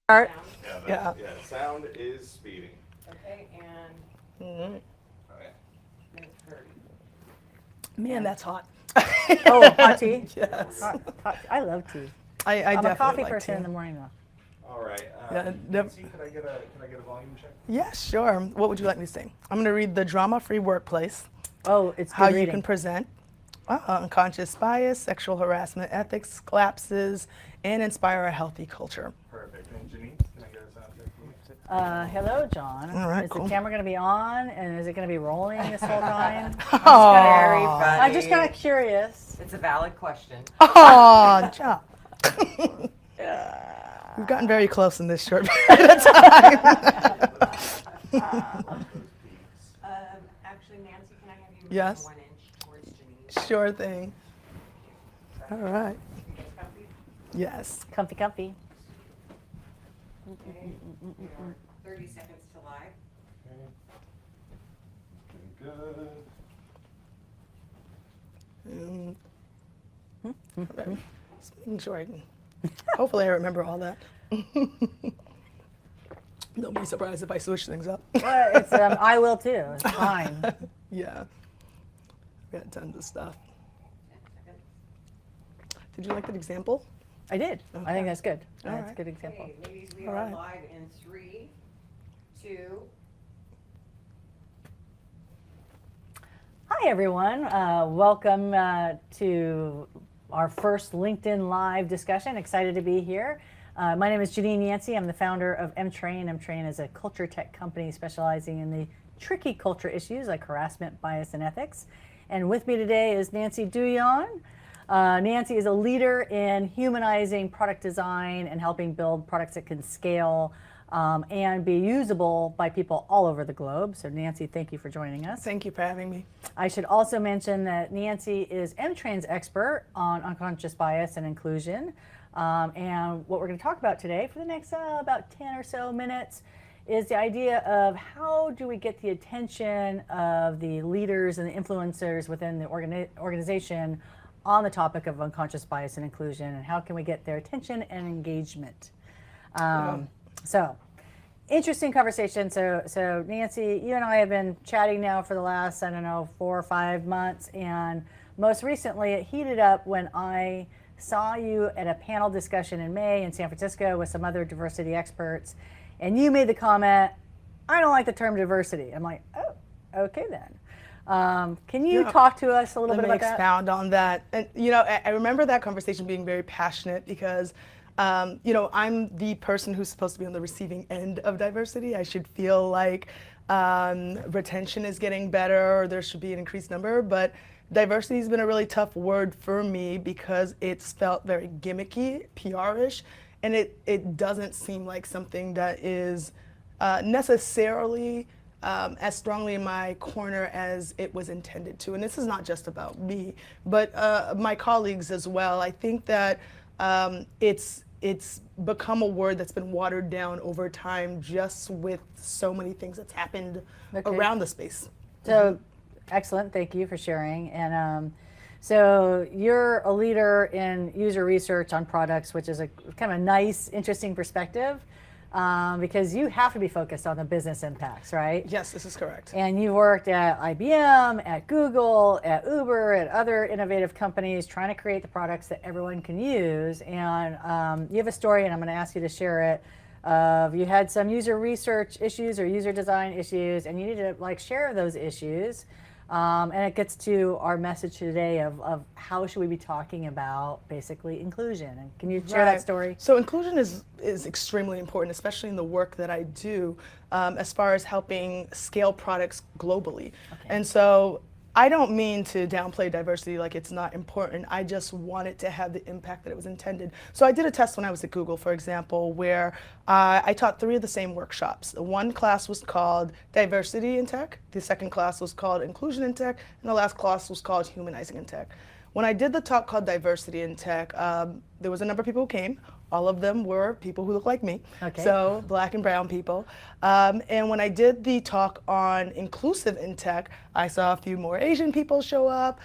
Art. Yeah, sound is speeding. Okay, and Mhm. Okay. it's 30. Man, that's hot. Oh, hot tea? Yes. I love tea. I I'm a definitely coffee like person tea. in the morning, though. All right. Yeah, Nancy, could I get a volume check? Yeah, sure. What would you like me to say? I'm going to read The Drama-Free Workplace, Oh, it's How good You reading. Can Present, Unconscious Bias, Sexual Harassment Ethics, Collapses, and Inspire a Healthy Culture. Perfect. And Janine, can I get a sound check, please? Hello, John. All right, is cool. the camera going to be on, and is it going to be rolling this whole time? Very Oh, funny. I'm just kind of curious. It's a valid question. oh, John. We've gotten very close in this short period of time. Actually, Nancy, can I have you move Yes. 1 inch towards Janine? Sure thing. All right. You guys comfy? Yes. Comfy, comfy. Okay. We are 30 seconds to live. Okay. Good. All right. Just making sure I can. Hopefully, I remember all that. Don't be surprised if I switch things up. Well, it's, I will too. It's fine. Yeah. I've got tons of stuff. 10 seconds. Did you like that example? I did. I Okay. think that's good. All That's a right. good example. Okay, ladies, we All are right. live in 3, 2. Hi, everyone. Welcome to our first LinkedIn Live discussion. Excited to be here. My name is Janine Yancey. I'm the founder of Emtrain. Emtrain is a culture tech company specializing in the tricky culture issues like harassment, bias, and ethics. And with me today is Nancy Douyon. Nancy is a leader in humanizing product design and helping build products that can scale and be usable by people all over the globe. So Nancy, thank you for joining us. Thank you for having me. I should also mention that Nancy is Emtrain's expert on unconscious bias and inclusion. And what we're going to talk about today for the next about 10 or so minutes is the idea of how do we get the attention of the leaders and the influencers within the organization on the topic of unconscious bias and inclusion, and how can we get their attention and engagement. So, interesting conversation. So Nancy, you and I have been chatting now for the last, I don't know, 4 or 5 months, and most recently it heated up when I saw you at a panel discussion in May in San Francisco with some other diversity experts, and you made the comment, I don't like the term diversity. I'm like, oh, okay then. Can you talk to us a little bit Let me about that? expound on that. And I remember that conversation being very passionate because I'm the person who's supposed to be on the receiving end of diversity. I should feel like retention is getting better, or there should be an increased number, but diversity has been a really tough word for me because it's felt very gimmicky, PR-ish, and it doesn't seem like something that is necessarily as strongly in my corner as it was intended to. And this is not just about me, but my colleagues as well. I think that it's become a word that's been watered down over time just with so many things that's happened around the space. So, excellent. Thank you for sharing. And so you're a leader in user research on products, which is a kind of a nice, interesting perspective because you have to be focused on the business impacts, right? Yes, this is correct. And you worked at IBM, at Google, at Uber, at other innovative companies trying to create the products that everyone can use. And you have a story, and I'm going to ask you to share it. You had some user research issues or user design issues, and you need to share those issues. And it gets to our message today of how should we be talking about basically inclusion. And can you share that story? So inclusion is extremely important, especially in the work that I do as far as helping scale products globally. Okay. And so I don't mean to downplay diversity like it's not important. I just want it to have the impact that it was intended. So I did a test when I was at Google, for example, where I taught 3 of the same workshops. The one class was called Diversity in Tech, the second class was called Inclusion in Tech, and the last class was called Humanizing in Tech. When I did the talk called Diversity in Tech, there was a number of people who came. All of them were people who look like me, so black and brown people. And when I did the talk on inclusive in tech, I saw a few more Asian people show up,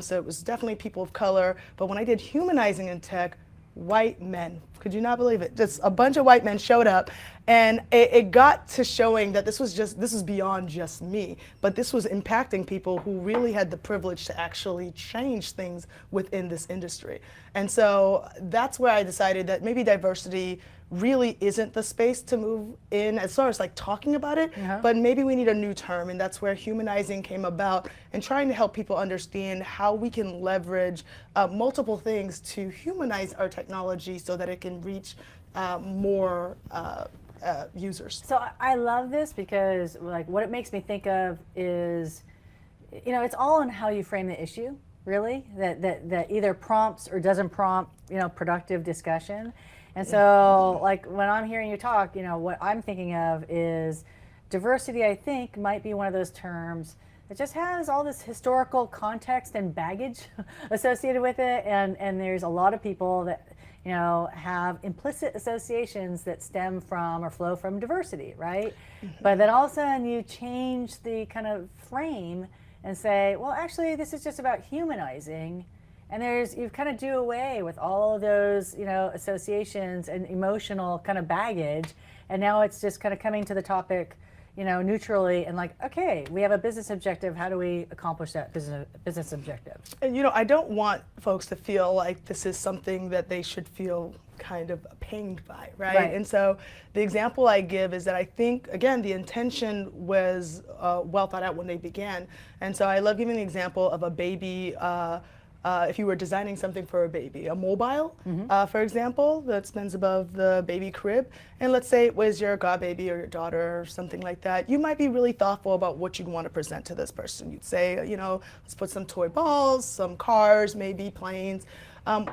so it was definitely people of color. But when I did humanizing in tech, white men. Could you not believe it? Just a bunch of white men showed up, and it got to showing that this was beyond just me, but this was impacting people who really had the privilege to actually change things within this industry. And so that's where I decided that maybe diversity really isn't the space to move in as far as like talking about it, but maybe we need a new term, and that's where humanizing came about, and trying to help people understand how we can leverage multiple things to humanize our technology so that it can reach more users. So I love this because like what it makes me think of is, you know, it's all in how you frame the issue, really, that either prompts or doesn't prompt, you know, productive discussion. And so like when I'm hearing you talk, you know, what I'm thinking of is diversity, I think, might be one of those terms that just has all this historical context and baggage associated with it. And there's a lot of people that, you know, have implicit associations that stem from or flow from diversity, right? But then all of a sudden you change the kind of frame and say, well, actually, this is just about humanizing. And you kind of do away with all of those, you know, associations and emotional kind of baggage. And now it's just kind of coming to the topic, you know, neutrally and like, okay, we have a business objective. How do we accomplish that business objective? And you know, I don't want folks to feel like this is something that they should feel kind of pained by, right? And so the example I give is that I think, again, the intention was well thought out when they began. And so I love giving the example of a baby. If you were designing something for a baby, a mobile, for example, that spins above the baby crib, and let's say it was your godbaby or your daughter or something like that, you might be really thoughtful about what you'd want to present to this person. You'd say, you know, let's put some toy balls, some cars, maybe planes.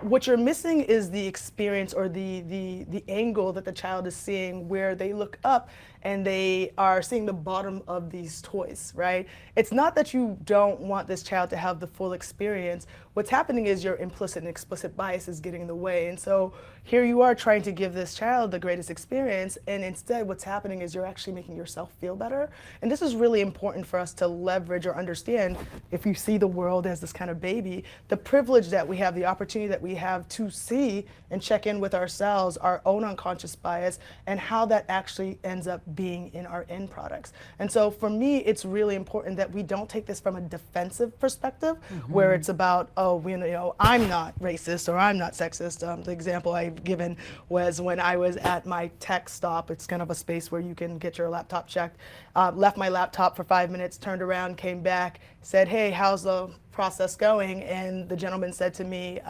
What you're missing is the experience or the angle that the child is seeing, where they look up and they are seeing the bottom of these toys, right? It's not that you don't want this child to have the full experience. What's happening is your implicit and explicit bias is getting in the way. And so here you are trying to give this child the greatest experience, and instead what's happening is you're actually making yourself feel better. And this is really important for us to leverage or understand, if you see the world as this kind of baby, the privilege that we have, the opportunity that we have to see and check in with ourselves, our own unconscious bias, and how that actually ends up being in our end products. And so for me, it's really important that we don't take this from a defensive perspective, where it's about, oh, you know, I'm not racist or I'm not sexist. The example I've given was when I was at my tech stop. It's kind of a space where you can get your laptop checked. Left my laptop for 5 minutes, turned around, came back, said, hey, how's the process going? And the gentleman said to me,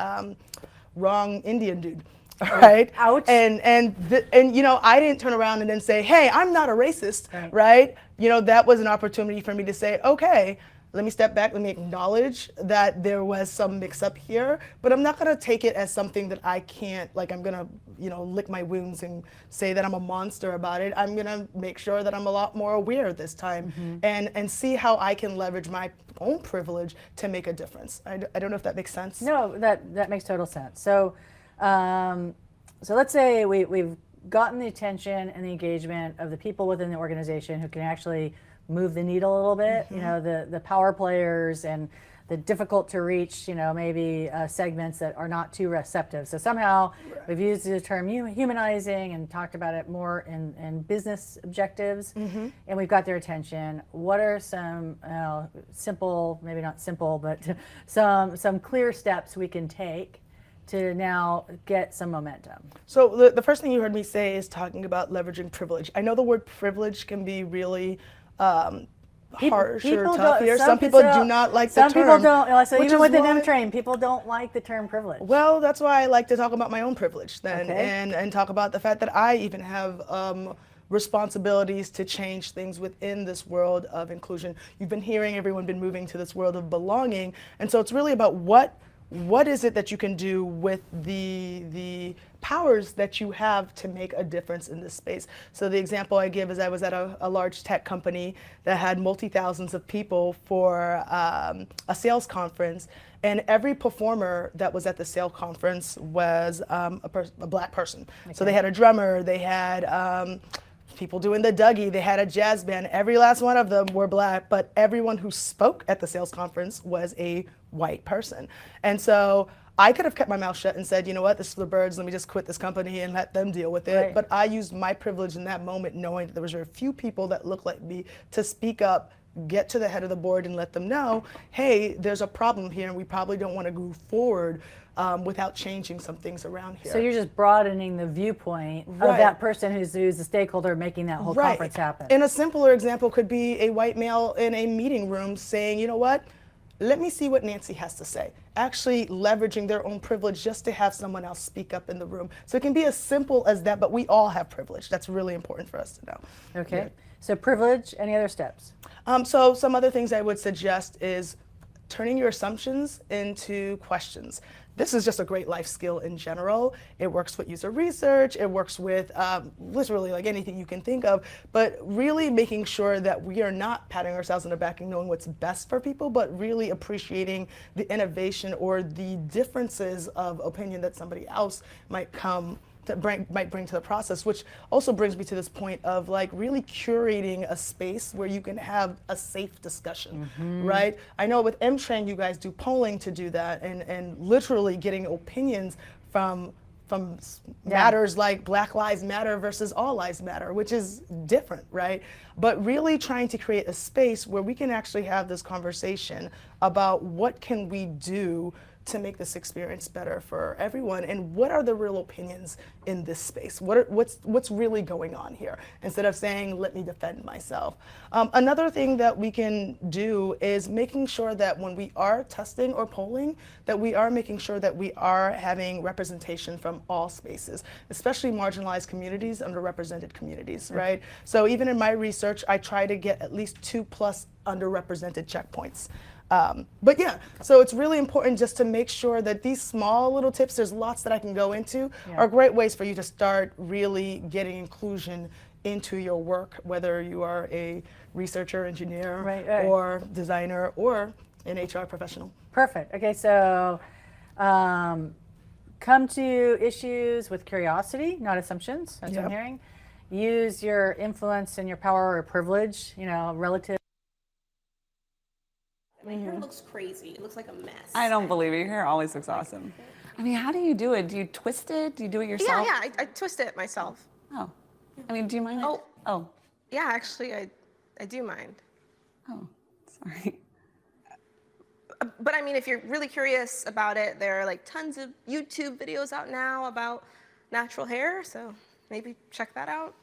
wrong Indian dude. Right? Ouch. And you know, I didn't turn around and then say, hey, I'm not a racist, right? You know, that was an opportunity for me to say, okay, let me step back, let me acknowledge that there was some mix up here, but I'm not gonna take it as something that I can't, like I'm gonna, you know, lick my wounds and say that I'm a monster about it. I'm gonna make sure that I'm a lot more aware this time and see how I can leverage my own privilege to make a difference. I don't know if that makes sense. No, that makes total sense. So, so let's say we've gotten the attention and the engagement of the people within the organization who can actually move the needle a little bit, you know, the power players and the difficult to reach, you know, maybe segments that are not too receptive. So somehow we've used the term humanizing and talked about it more in business objectives, and we've got their attention. What are some simple, maybe not simple, but some clear steps we can take to now get some momentum? So the first thing you heard me say is talking about leveraging privilege. I know the word privilege can be really harsh or tough here. Some people do not like the term. Some people don't. So even within Emtrain, people don't like the term privilege. Well, that's why I like to talk about my own privilege then, and talk about the fact that I even have responsibilities to change things within this world of inclusion. You've been hearing everyone been moving to this world of belonging, and so it's really about what is it that you can do with the powers that you have to make a difference in this space. So the example I give is I was at a large tech company that had multi-thousands of people for a sales conference, and every performer that was at the sales conference was a black person. So they had a drummer, they had people doing the Dougie, they had a jazz band. Every last one of them were black, but everyone who spoke at the sales conference was a white person. And so I could have kept my mouth shut and said, you know what, this is for the birds, let me just quit this company and let them deal with it. Right. But I used my privilege in that moment, knowing that there was very few people that looked like me, to speak up, get to the head of the board and let them know, hey, there's a problem here and we probably don't want to move forward without changing some things around here. So you're just broadening the viewpoint of Right. that person who's the stakeholder making that whole Right. conference happen. And a simpler example could be a white male in a meeting room saying, you know what, let me see what Nancy has to say. Actually leveraging their own privilege just to have someone else speak up in the room. So it can be as simple as that, but we all have privilege. That's really important for us to know. Okay. Yeah. So privilege, any other steps? So some other things I would suggest is turning your assumptions into questions. This is just a great life skill in general. It works with user research. It works with literally like anything you can think of, but really making sure that we are not patting ourselves on the back and knowing what's best for people, but really appreciating the innovation or the differences of opinion that somebody else might bring to the process, which also brings me to this point of like really curating a space where you can have a safe discussion, right? I know with Emtrain you guys do polling to do that and literally getting opinions from matters like Black Lives Matter versus All Lives Matter, which is different, right? But really trying to create a space where we can actually have this conversation about what can we do to make this experience better for everyone, and what are the real opinions in this space? What's really going on here? Instead of saying, let me defend myself. Another thing that we can do is making sure that when we are testing or polling, that we are making sure that we are having representation from all spaces, especially marginalized communities, underrepresented communities, right? So even in my research, I try to get at least 2+ underrepresented checkpoints. But yeah, so it's really important just to make sure that these small little tips, there's lots that I can go into, are great ways for you to start really getting inclusion into your work, whether you are a researcher, engineer, or designer, or an HR professional. Perfect. Okay, so come to issues with curiosity, not assumptions. That's what I'm hearing. Use your influence and your power or privilege, relative. My hair looks crazy. It looks like a mess. I don't believe it. Your hair always looks awesome. I mean, how do you do it? Do you twist it? Do you do it yourself? Yeah, I twist it myself. Oh. I mean, do you mind? Oh. Yeah, actually, I do mind. Oh, sorry. But I mean, if you're really curious about it, there are like tons of YouTube videos out now about natural hair, so maybe check that out.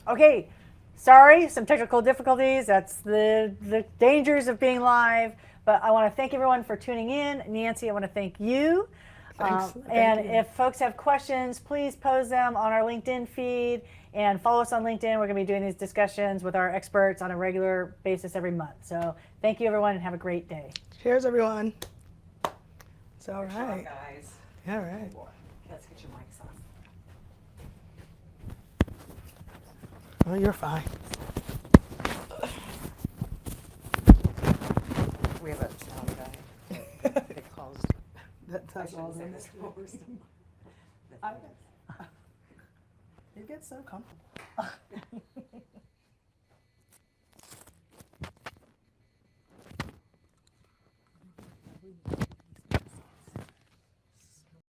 Okay. Sorry, some technical difficulties. That's the dangers of being live. But I want to thank everyone for tuning in. Nancy, I want to thank you. Thanks. And if folks have questions, please pose them on our LinkedIn feed and follow us on LinkedIn. We're going to be doing these discussions with our experts on a regular basis every month. So thank you, everyone, and have a great day. Cheers, everyone. It's all Good job, right. guys. All right. Let's get your mics off. Oh, you're fine. We have a sound guy that calls. That's all in this. You get so comfortable.